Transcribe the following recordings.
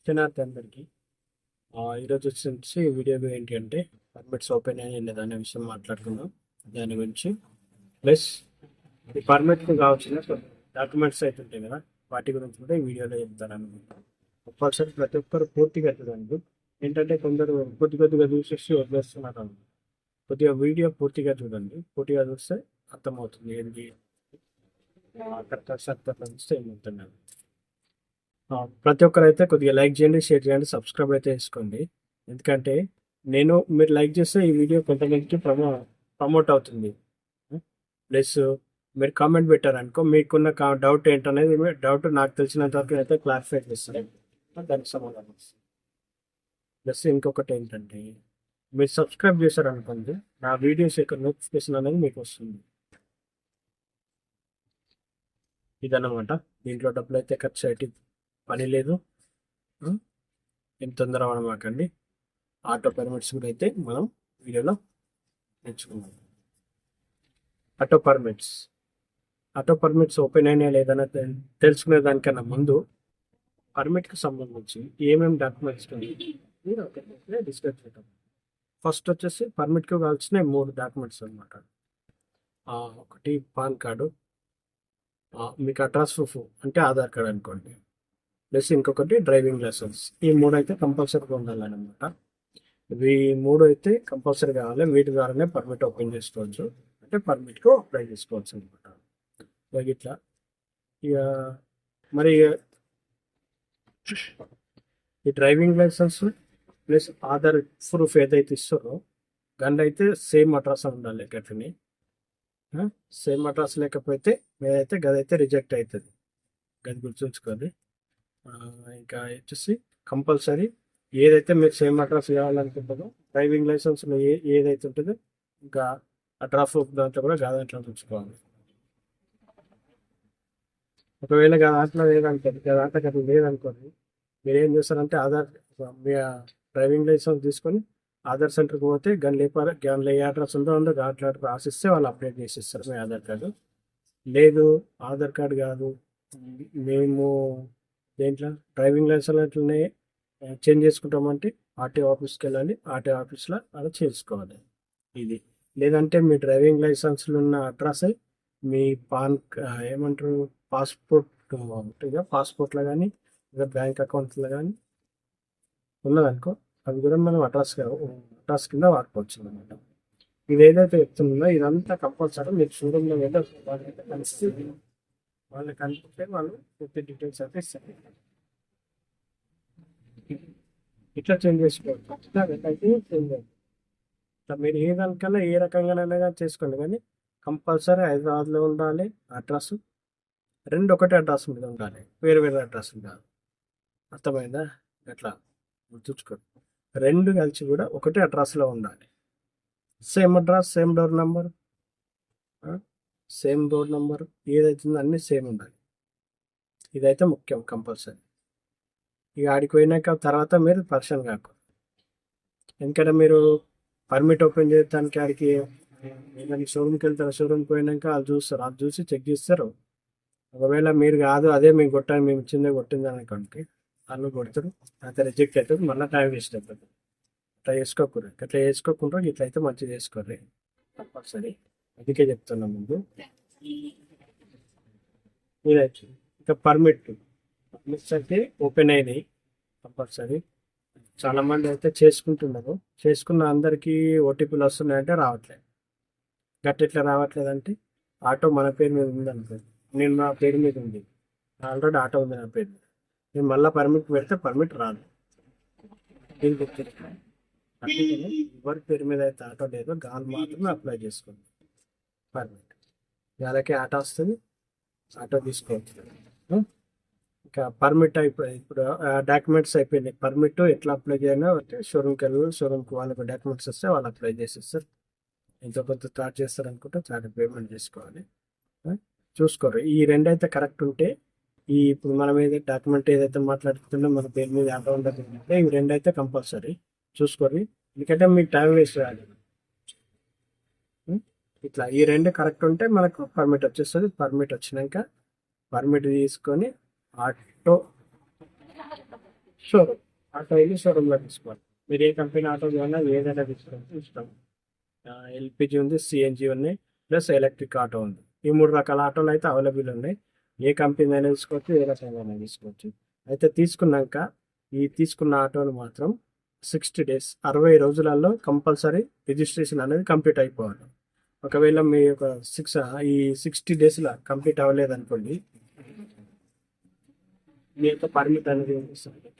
శనార్థి అందరికీ ఈరోజు వచ్చేసి వీడియో ఏంటి అంటే పర్మిట్స్ ఓపెన్ అయ్యాయి లేదా అనే విషయం మాట్లాడుకుందాం. దాని గురించి ప్లస్ ఈ పర్మిట్కి కావాల్సిన డాక్యుమెంట్స్ అయితే ఉంటాయి కదా, వాటి గురించి కూడా ఈ వీడియోలో చెప్తాను అనుకుంటా. కంపల్సరీ ప్రతి ఒక్కరు పూర్తిగా చూడండి. ఏంటంటే కొందరు కొద్దిగా చూసేసి వదిలేస్తున్నారు. కొద్దిగా వీడియో పూర్తిగా చూడండి. పూర్తిగా చూస్తే అర్థమవుతుంది ఏంటి కరెక్ట్ సర్కల్ చూస్తే ఏమవుతుంది. ప్రతి ఒక్కరైతే కొద్దిగా లైక్ చేయండి, షేర్ చేయండి, సబ్స్క్రైబ్ అయితే చేసుకోండి. ఎందుకంటే మీరు లైక్ చేస్తే ఈ వీడియో కొంతమందికి ప్రమోట్ అవుతుంది. ప్లస్ మీరు కామెంట్ పెట్టారనుకో, మీకున్న డౌట్ ఏంటనేది డౌట్ నాకు తెలిసినంత వరకు అయితే క్లారిఫై చేస్తాను, దానికి సమాధానం ఇస్తాను. ప్లస్ ఇంకొకటి ఏంటంటే మీరు సబ్స్క్రైబ్ చేశారనుకోండి, నా వీడియోస్ యొక్క నోటిఫికేషన్ అనేది మీకు వస్తుంది. ఇదన్నమాట. దీంట్లో డబ్బులు అయితే ఖర్చు అయ్యి పని లేదు. ఏం తొందర మాకండి. ఆటో పర్మిట్స్ కూడా అయితే మనం వీడియోలో నేర్చుకున్నాం. ఆటో పర్మిట్స్ ఓపెన్ అయినా లేదన్నా తెలుసుకునే దానికన్నా ముందు పర్మిట్కి సంబంధించి ఏమేమి డాక్యుమెంట్స్ డిస్కస్ చేద్దాం. ఫస్ట్ వచ్చేసి పర్మిట్కి కావాల్సిన 3 డాక్యుమెంట్స్ అనమాట. ఒకటి పాన్ కార్డు, మీకు అడ్రస్ ప్రూఫ్ అంటే ఆధార్ కార్డు అనుకోండి, ప్లస్ ఇంకొకటి డ్రైవింగ్ లైసెన్స్. ఈ 3 అయితే కంపల్సరీగా ఉండాలన్నమాట. ఇవి 3 అయితే కంపల్సరీ కావాలి. వీటి ద్వారానే పర్మిట్ ఓపెన్ చేసుకోవచ్చు, అంటే పర్మిట్కు అప్లై చేసుకోవచ్చు అనమాట. ఇట్లా ఇక మరి ఈ driving licence plus Aadhaar proof ఏదైతే ఇస్తారో గంట అయితే సేమ్ అడ్రస్ ఉండాలి. గట్టిని సేమ్ అడ్రస్ లేకపోతే మీరైతే గదైతే రిజెక్ట్ అవుతుంది. గది గుర్తుంచుకోండి. ఇంకా వచ్చేసి కంపల్సరీ ఏదైతే మీరు సేమ్ అడ్రస్ కావాలనుకుంటుందో డ్రైవింగ్ లైసెన్స్లో ఏదైతే ఉంటుందో ఇంకా అడ్రస్ దాంట్లో కూడా దాంట్లో ఉంచుకోవాలి. ఒకవేళ దాంట్లో లేదనుకోండి, దాంట్లో లేదనుకోండి, మీరు ఏం చేస్తారంటే మీ డ్రైవింగ్ లైసెన్స్ తీసుకొని ఆధార్ సెంటర్కి పోతే గన్లో ఏ అడ్రస్ ఉందో దాంట్లో రాసిస్తే వాళ్ళు అప్డేట్ చేసి ఇస్తారు మీ ఆధార్ కార్డు. లేదు ఆధార్ కార్డు కాదు, మేము దేంట్లో డ్రైవింగ్ లైసెన్స్ అట్లనే చేంజ్ చేసుకుంటామంటే ఆర్టీఓ ఆఫీస్కి వెళ్ళాలి. ఆర్టీఓ ఆఫీస్లో అలా చేసుకోవాలి. ఇది లేదంటే మీ డ్రైవింగ్ లైసెన్స్లో ఉన్న అడ్రస్ మీ ఏమంటారు పాస్పోర్ట్లో కానీ లేదా బ్యాంక్ అకౌంట్లో కానీ ఉన్నదనుకో, అవి కూడా మనం అడ్రస్ కింద వాడుకోవచ్చు అనమాట. ఇది ఏదైతే చెప్తుందో ఇదంతా కంపల్సరీ మీరు షోరూమ్లో వెళ్ళి వాళ్ళైతే కలిసి వాళ్ళకి కనుక్కుంటే వాళ్ళు పూర్తి డీటెయిల్స్ అయితే ఇస్తారు. ఇట్లా చేంజ్ చేసుకోవచ్చు. ఇట్లా వెళ్ళైతే చేంజ్ అవుతుంది. ఇట్లా మీరు ఏ దానికన్నా ఏ రకంగానైనా చేసుకోండి, కానీ కంపల్సరీ హైదరాబాద్లో ఉండాలి అడ్రస్. 2 ఒకటే అడ్రస్ మీద ఉండాలి, వేరే అడ్రస్ ఉండాలి. అర్థమైందా? ఎట్లా గుర్తుంచుకోండి. 2 కలిసి కూడా ఒకటే అడ్రస్లో ఉండాలి. Same address, same door number ఏదైతుందో అన్నీ సేమ్ ఉండాలి. ఇదైతే ముఖ్యం కంపల్సరీ. ఇక ఆడికి పోయినాక తర్వాత మీరు పర్సన్ కాకు. ఎందుకంటే మీరు పర్మిట్ ఓపెన్ చేయడానికి ఆడికి షోరూమ్కి వెళ్తారు. షోరూమ్కి పోయినాక వాళ్ళు చూస్తారు, అది చూసి చెక్ చేస్తారు. ఒకవేళ మీరు కాదు అదే మేము కొట్టాను, మేము ఇచ్చిందే కొట్టింది అనుకోండి, వాళ్ళు కొడతారు, అయితే రిజెక్ట్ అవుతుంది, మళ్ళీ టైం వేస్ట్ అవుతుంది. అట్లా చేసుకోకుండా ఇట్లయితే మంచిగా చేసుకోర్రి కంపల్సరీ. అందుకే చెప్తున్నా ముందు. ఇదైతే ఇంకా పర్మిట్స్ అయితే ఓపెన్ అయినాయి కంపల్సరీ. చాలామంది అయితే చేసుకుంటున్నారు. చేసుకున్న అందరికీ ఓటీపీలు వస్తున్నాయంటే రావట్లేదు. ఎట్లా రావట్లేదంటే ఆటో మన పేరు మీద ఉంది అనుకోండి, నేను నా పేరు మీద ఉంది, ఆల్రెడీ ఆటో ఉంది నా పేరు మీద, నేను మళ్ళీ పర్మిట్ పెడితే పర్మిట్ రాదు. దీని గుర్తుంచుకోండి. అందుకని ఎవరి పేరు మీద అయితే ఆటో లేదో గాలి మాత్రమే అప్లై చేసుకోండి పర్మిట్. వాళ్ళకి ఆటో వస్తుంది, ఆటో తీసుకోవచ్చు. ఇంకా పర్మిట్ అయిపోయి ఇప్పుడు డాక్యుమెంట్స్ అయిపోయినాయి. పర్మిట్ ఎట్లా అప్లై చేయాలో అంటే షోరూమ్కి వెళ్ళి షోరూమ్కి వాళ్ళకి డాక్యుమెంట్స్ వస్తే వాళ్ళు అప్లై చేసేస్తారు. ఎంతో కొంత స్టార్ట్ చేస్తారు అనుకుంటే చాలా పేమెంట్ చేసుకోవాలి. చూసుకోరు. ఈ 2 అయితే కరెక్ట్ ఉంటే ఇప్పుడు మనం ఏదైతే డాక్యుమెంట్ ఏదైతే మాట్లాడుతుందో మన పేరు మీద ఆటో ఉండదు అంటే ఇవి 2 అయితే కంపల్సరీ చూసుకోరు. ఎందుకంటే మీకు టైం వేస్ట్ కాదు. ఇట్లా ఈ 2 కరెక్ట్ ఉంటే మనకు పర్మిట్ వచ్చేస్తుంది. పర్మిట్ వచ్చినాక పర్మిట్ తీసుకొని ఆటో షోరూమ్, ఆటో వెళ్ళి షోరూంలో తీసుకోవాలి. మీరు ఏ కంపెనీ ఆటో కావాలన్నా ఏదైనా తీసుకోవాలి ఇష్టం. ఎల్పిజి ఉంది, సిఎన్జి ఉన్నాయి, ప్లస్ ఎలక్ట్రిక్ ఆటో ఉంది. ఈ 3 రకాల ఆటోలు అయితే అవైలబుల్ ఉన్నాయి. ఏ కంపెనీ అయినా తీసుకోవచ్చు, ఏ రకమైన తీసుకోవచ్చు. అయితే తీసుకున్నాక ఈ తీసుకున్న ఆటోను మాత్రం 60 డేస్ 60 రోజులలో కంపల్సరీ రిజిస్ట్రేషన్ అనేది కంప్లీట్ అయిపోవాలి. ఒకవేళ మీ యొక్క ఈ 60 డేస్లో కంప్లీట్ అవ్వలేదు అనుకోండి, మీ యొక్క పర్మిట్ అనేది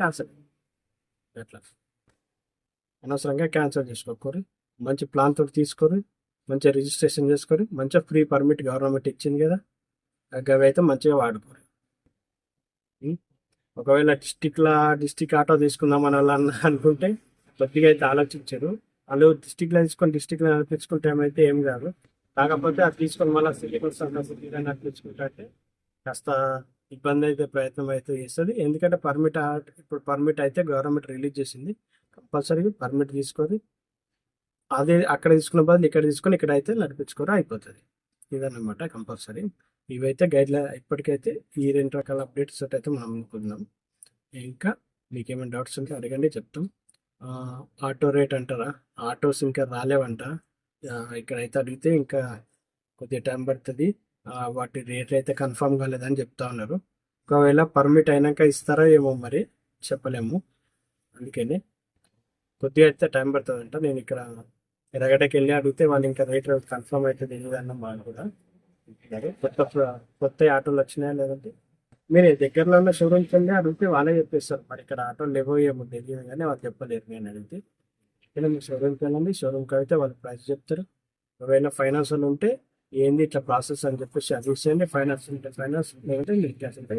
క్యాన్సల్. అట్లా అనవసరంగా క్యాన్సిల్ చేసుకోరు. మంచి ప్లాన్ తోటి తీసుకోరు, మంచిగా రిజిస్ట్రేషన్ చేసుకోరు, మంచిగా ఫ్రీ పర్మిట్ గవర్నమెంట్ ఇచ్చింది కదా, అవి అయితే మంచిగా వాడుకోరు. ఉం? ఒకవేళ డిస్టిక్ ఆటో తీసుకుందామని వాళ్ళు అనుకుంటే కొద్దిగా అయితే ఆలోచించారు. వాళ్ళు డిస్టిక్లో తీసుకొని డిస్టిక్లో నడిపించుకుంటే ఏమైతే ఏం కాదు. కాకపోతే అది తీసుకొని మళ్ళీ సిటీలో నడిపించుకుంటే అంటే కాస్త ఇబ్బంది అయితే ప్రయత్నం అయితే చేస్తుంది. ఎందుకంటే ఇప్పుడు పర్మిట్ అయితే గవర్నమెంట్ రిలీజ్ చేసింది. కంపల్సరీ పర్మిట్ తీసుకొని అదే అక్కడ తీసుకున్న బదులు ఇక్కడ తీసుకొని ఇక్కడ అయితే నడిపించుకోరా అయిపోతుంది. ఇదన్నమాట కంపల్సరీ. ఇవైతే గైడ్లైన్ ఇప్పటికైతే ఈ 2 రకాల అప్డేట్స్ అయితే మనం అనుకుందాం. ఇంకా మీకు ఏమైనా డౌట్స్ ఉంటే అడగండి, చెప్తాం. ఆటో రేట్ అంటారా, ఆటోస్ ఇంకా రాలేవంట. ఇక్కడైతే అడిగితే ఇంకా కొద్దిగా టైం పడుతుంది. వాటి రేట్ అయితే కన్ఫర్మ్ కాలేదని చెప్తా ఉన్నారు. ఒకవేళ పర్మిట్ అయినాక ఇస్తారో ఏమో మరి చెప్పలేము. అందుకని కొద్దిగా అయితే టైం పడుతుందంట. నేను ఇక్కడ ఎర్రగడ్డకి వెళ్ళి అడిగితే వాళ్ళు ఇంకా రేట్ కన్ఫర్మ్ అయితే తెలియదన్న వాళ్ళు కూడా కొత్త ఆటోలు వచ్చినాయా లేదంటే మీరు దగ్గరలో ఉన్న షోరూమ్కి వెళ్ళి అడిగితే వాళ్ళే చెప్పేస్తారు. మరి ఇక్కడ ఆటోలు లేవో ఏమో తెలియదు కానీ వాళ్ళు చెప్పలేరు. నేను అడిగితే ఇక్కడ మీరు షోరూమ్కి వెళ్ళండి, షోరూమ్కి అయితే వాళ్ళు ప్రైస్ చెప్తారు. ఒకవేళ ఫైనాన్స్ ఉంటే ఏంది ఇట్లా ప్రాసెస్ అని చెప్పేసి అడిగిస్తే ఫైనాన్స్ ఉంటే ఫైనాన్స్, లేదంటే మీరు క్యాష్ ఉంటే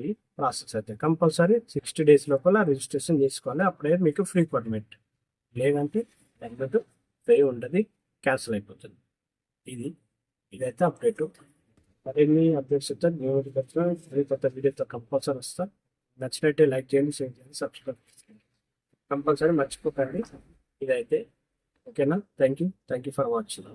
ఈ ప్రాసెస్ అయితే కంపల్సరీ 60 డేస్ లోపల రిజిస్ట్రేషన్ చేసుకోవాలి. అప్పుడే మీకు ఫ్రీ పర్మిట్, లేదంటే తగ్గట్టు పే ఉండదు, క్యాన్సిల్ అయిపోతుంది. ఇదైతే అప్డేట్. మరిన్ని అప్డేట్స్ వస్తే కొత్త వీడియోతో కంపల్సరీ వస్తా. నచ్చినట్టే లైక్ చేయండి, షేర్ చేయండి, సబ్స్క్రైబ్ చేయండి. కంపల్సరీ మర్చిపోకండి. ఇదైతే ఓకేనా. Thank you for watching.